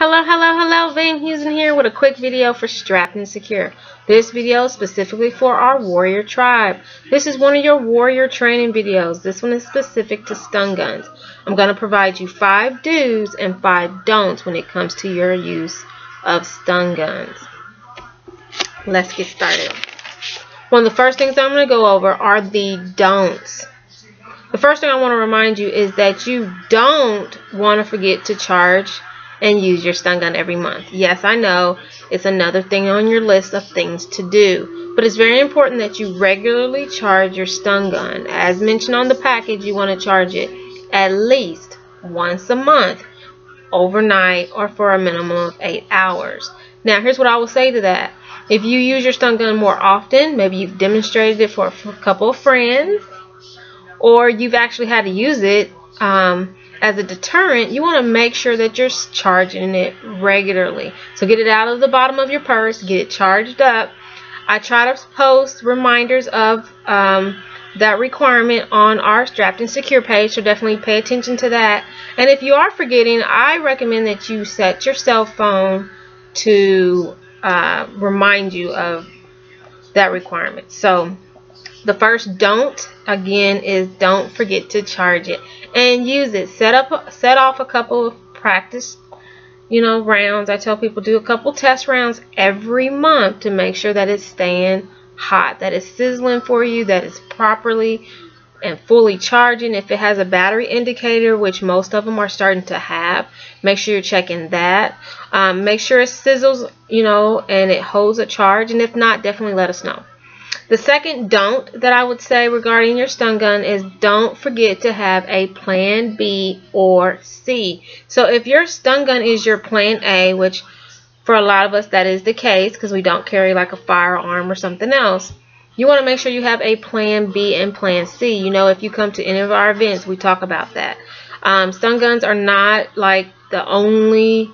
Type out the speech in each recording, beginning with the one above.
Hello, Van Heusen here with a quick video for Strapped and Secure. This video is specifically for our warrior tribe. This is one of your warrior training videos. This one is specific to stun guns. I'm going to provide you 5 do's and 5 don'ts when it comes to your use of stun guns. Let's get started. One of the first things I'm going to go over are the don'ts. The first thing I want to remind you is that you don't want to forget to charge and use your stun gun every month. Yes, I know it's another thing on your list of things to do, but it's very important that you regularly charge your stun gun. As mentioned on the package, you want to charge it at least once a month, overnight, or for a minimum of 8 hours. Now, here's what I will say to that. If you use your stun gun more often, maybe you've demonstrated it for a couple of friends, or you've actually had to use it as a deterrent, you want to make sure that you're charging it regularly. So get it out of the bottom of your purse, get it charged up. I try to post reminders of that requirement on our Strapped and Secure page, so definitely pay attention to that. And if you are forgetting, I recommend that you set your cell phone to remind you of that requirement. So the first don't, again, is don't forget to charge it and use it. Set off a couple of practice, rounds. I tell people do a couple test rounds every month to make sure that it's staying hot, that it's sizzling for you, that it's properly and fully charging. If it has a battery indicator, which most of them are starting to have, make sure you're checking that. Make sure it sizzles, and it holds a charge, and if not, definitely let us know. The second don't that I would say regarding your stun gun is don't forget to have a plan B or C. So if your stun gun is your plan A, which for a lot of us that is the case because we don't carry like a firearm or something else, you want to make sure you have a plan B and plan C. If you come to any of our events, we talk about that. Stun guns are not like the only,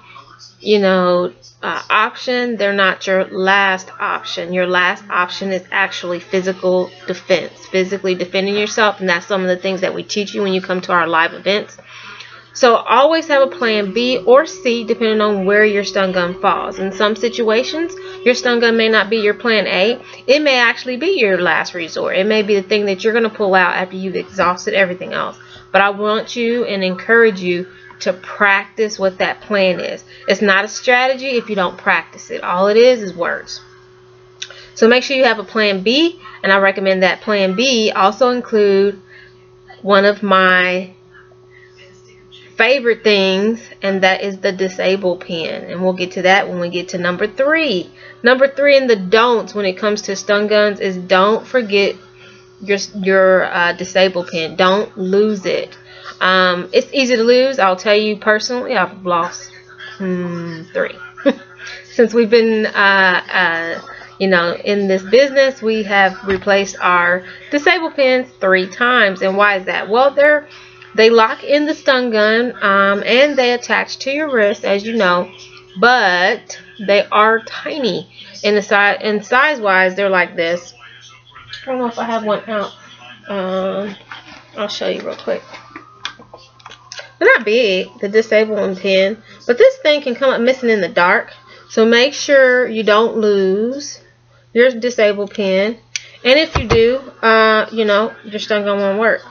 option. They're not your last option. Your last option is actually physical defense, physically defending yourself, and that's some of the things that we teach you when you come to our live events. So always have a plan B or C depending on where your stun gun falls. In some situations, your stun gun may not be your plan A. It may actually be your last resort. It may be the thing that you're going to pull out after you've exhausted everything else. But I want you and encourage you to practice what that plan is. It's not a strategy if you don't practice it. All it is words. So make sure you have a plan B, and I recommend that plan B also include one of my favorite things, and that is the disable pin, and we'll get to that when we get to number 3. Number 3 in the don'ts when it comes to stun guns is don't forget your disable pin. Don't lose it. It's easy to lose. I'll tell you personally, I've lost 3 since we've been in this business. We have replaced our disable pins 3 times. And why is that? Well, they lock in the stun gun and they attach to your wrist, as you know, but they are tiny in the size, and size wise they're like this. I don't know if I have one out. I'll show you real quick. They're not big, the disabling pin, but this thing can come up missing in the dark. So make sure you don't lose your disable pin. And if you do, your stun gun won't work.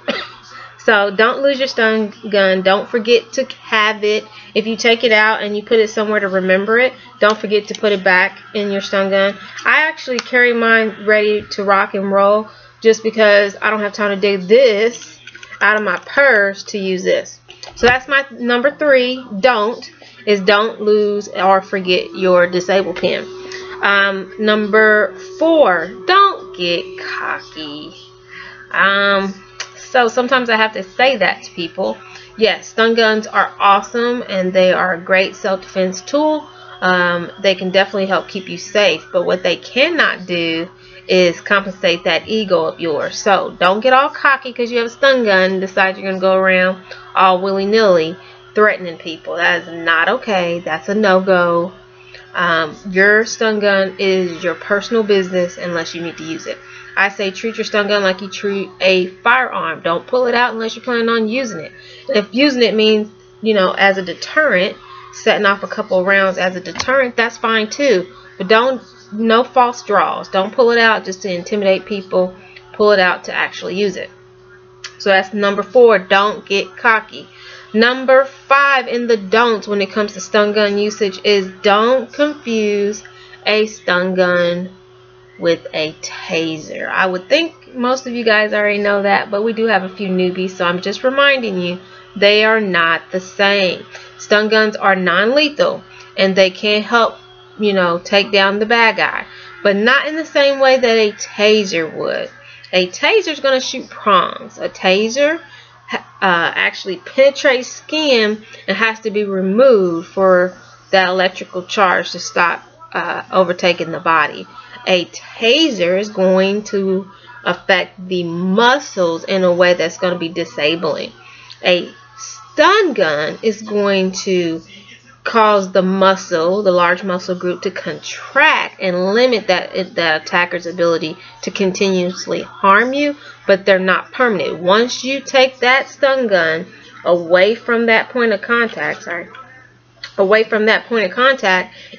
So don't lose your stun gun. Don't forget to have it. If you take it out and you put it somewhere to remember it, don't forget to put it back in your stun gun. I actually carry mine ready to rock and roll just because I don't have time to dig this out of my purse to use this. So that's my number 3 don't, is don't lose or forget your disable pin. Number 4, don't get cocky. So sometimes I have to say that to people. Yes, stun guns are awesome and they are a great self-defense tool. They can definitely help keep you safe, but what they cannot do is compensate that ego of yours. So don't get all cocky because you have a stun gun and decide you're going to go around all willy-nilly threatening people. That is not okay. That's a no-go. Your stun gun is your personal business unless you need to use it. I say treat your stun gun like you treat a firearm. Don't pull it out unless you're planning on using it. And if using it means, as a deterrent, setting off a couple rounds as a deterrent, that's fine too. But no false draws. Don't pull it out just to intimidate people. Pull it out to actually use it. So that's number 4. Don't get cocky. Number 5 in the don'ts when it comes to stun gun usage is don't confuse a stun gun with a taser. I would think most of you guys already know that, but we do have a few newbies, so I'm just reminding you, they are not the same. Stun guns are non-lethal, and they can help, you know, take down the bad guy, but not in the same way that a taser would. A taser is going to shoot prongs. A taser actually penetrates skin and has to be removed for that electrical charge to stop overtaking the body. A taser is going to affect the muscles in a way that's going to be disabling. A stun gun is going to cause the muscle, the large muscle group, to contract and limit that attacker's ability to continuously harm you, but they're not permanent. Once you take that stun gun away from that point of contact,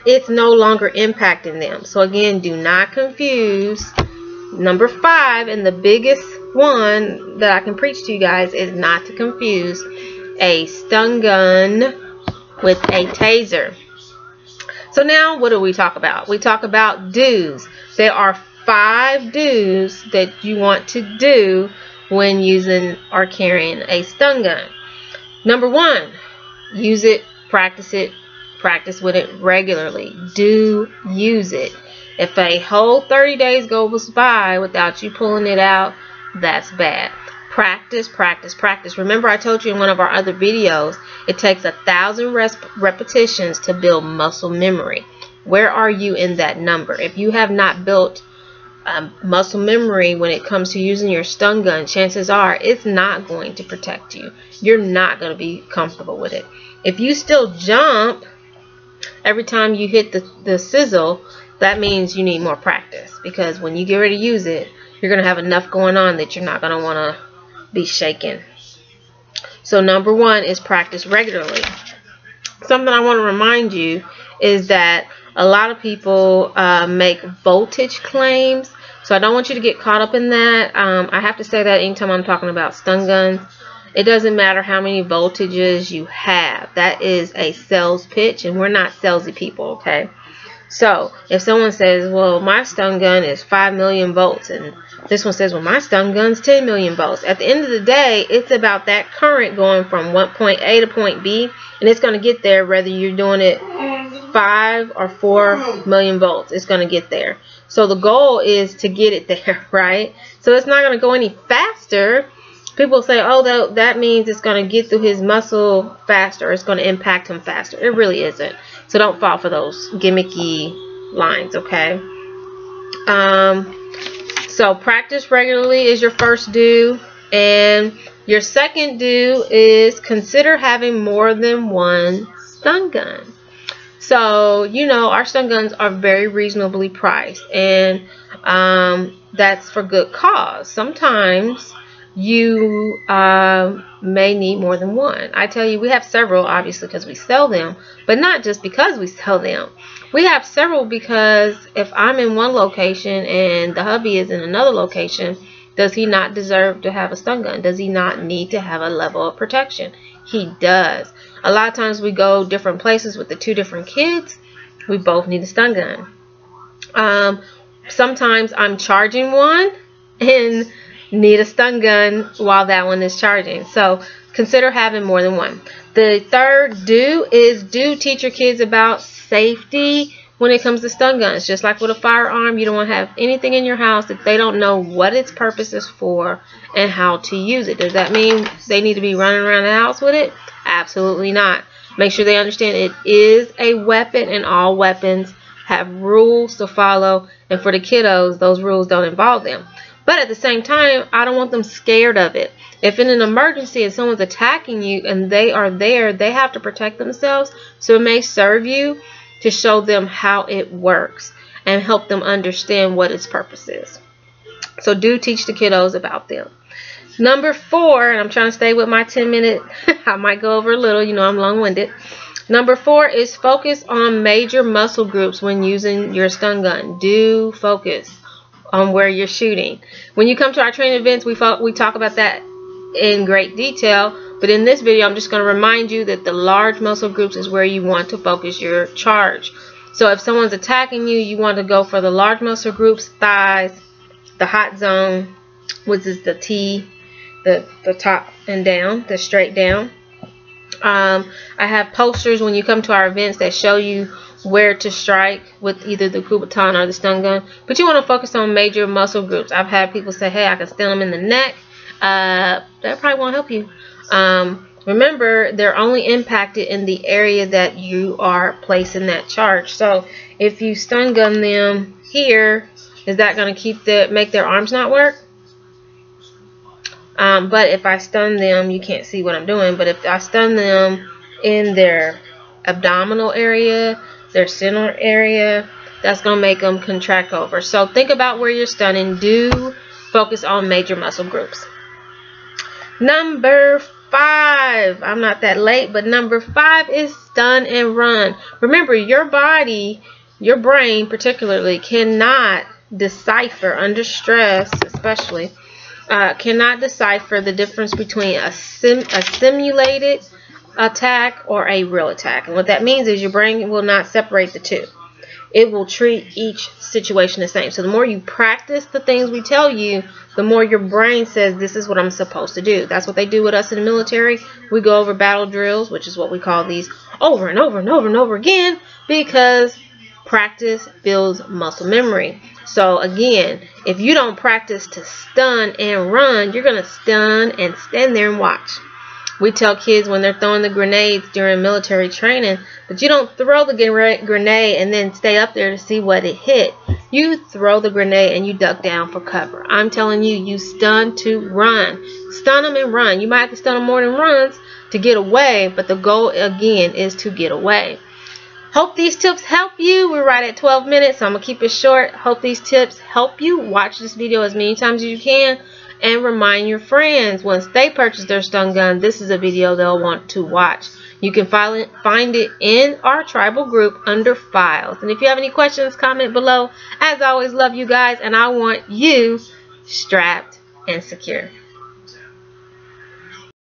it's no longer impacting them. So again, do not confuse number 5, and the biggest one that I can preach to you guys is not to confuse a stun gun with a taser. So now what do we talk about? We talk about do's. There are 5 do's that you want to do when using or carrying a stun gun. Number 1, use it, practice with it regularly. Do use it. If a whole 30 days goes by without you pulling it out, that's bad. Practice, practice, practice. Remember, I told you in one of our other videos, it takes 1,000 repetitions to build muscle memory. Where are you in that number? If you have not built muscle memory when it comes to using your stun gun, chances are it's not going to protect you. You're not going to be comfortable with it. If you still jump every time you hit the sizzle, that means you need more practice, because when you get ready to use it, you're going to have enough going on that you're not going to want to be shaken. So number 1 is practice regularly. Something I want to remind you is that a lot of people make voltage claims, so I don't want you to get caught up in that. I have to say that anytime I'm talking about stun guns. It doesn't matter how many voltages you have. That is a sales pitch, and we're not salesy people, okay? So if someone says, well, my stun gun is 5 million volts, and this one says, well, my stun gun's 10 million volts. At the end of the day, it's about that current going from point A to point B, and it's going to get there whether you're doing it 5 or 4 million volts. It's going to get there. So the goal is to get it there, right? So it's not going to go any faster. People say, oh, that means it's going to get through his muscle faster. It's going to impact him faster. It really isn't. So don't fall for those gimmicky lines, okay? So practice regularly is your first do. And your second do is consider having more than one stun gun. So, you know, our stun guns are very reasonably priced. And that's for good cause. Sometimes you may need more than one. I tell you, we have several, obviously, because we sell them, but not just because we sell them. We have several because if I'm in one location and the hubby is in another location, does he not deserve to have a stun gun? Does he not need to have a level of protection? He does. A lot of times we go different places with the 2 different kids. We both need a stun gun. Sometimes I'm charging one and need a stun gun while that one is charging. So consider having more than one. The third do is teach your kids about safety when it comes to stun guns. Just like with a firearm, you don't want to have anything in your house if they don't know what its purpose is for and how to use it. Does that mean they need to be running around the house with it? Absolutely not. Make sure they understand it is a weapon, and all weapons have rules to follow, and for the kiddos, those rules don't involve them. But at the same time, I don't want them scared of it. If in an emergency and someone's attacking you and they are there, they have to protect themselves. So it may serve you to show them how it works and help them understand what its purpose is. So do teach the kiddos about them. Number 4, and I'm trying to stay with my 10-minute, I might go over a little, you know, I'm long-winded. Number 4 is focus on major muscle groups when using your stun gun. Do focus on where you're shooting. When you come to our training events, we talk about that in great detail. But in this video, I'm just going to remind you that the large muscle groups is where you want to focus your charge. So if someone's attacking you, you want to go for the large muscle groups, thighs, the hot zone, which is the T, the top and down, the straight down. I have posters when you come to our events that show you where to strike with either the Kubotan or the stun gun. But you want to focus on major muscle groups. I've had people say, hey, I can stun them in the neck. That probably won't help you. Remember, they're only impacted in the area that you are placing that charge. So if you stun gun them here, is that going to make their arms not work? But if I stun them, you can't see what I'm doing, but if I stun them in their abdominal area, their center area, that's going to make them contract over. So think about where you're stunning. Do focus on major muscle groups. Number 5. I'm not that late, but number 5 is stun and run. Remember, your body, your brain particularly, cannot decipher under stress, especially, cannot decipher the difference between a simulated attack or a real attack. And what that means is your brain will not separate the two. It will treat each situation the same. So the more you practice the things we tell you, the more your brain says, this is what I'm supposed to do. That's what they do with us in the military. We go over battle drills, which is what we call these, over and over and over and over again, because practice builds muscle memory. So again, if you don't practice to stun and run, you're going to stun and stand there and watch. We tell kids when they're throwing the grenades during military training that you don't throw the grenade and then stay up there to see what it hit. You throw the grenade and you duck down for cover. I'm telling you, you stun to run. Stun them and run. You might have to stun them more than runs to get away, but the goal again is to get away. Hope these tips help you. We're right at 12 minutes, so I'm going to keep it short. Hope these tips help you. Watch this video as many times as you can. And remind your friends, once they purchase their stun gun, this is a video they'll want to watch. You can find it in our tribal group under files. And if you have any questions, comment below. As always, love you guys, and I want you strapped and secure.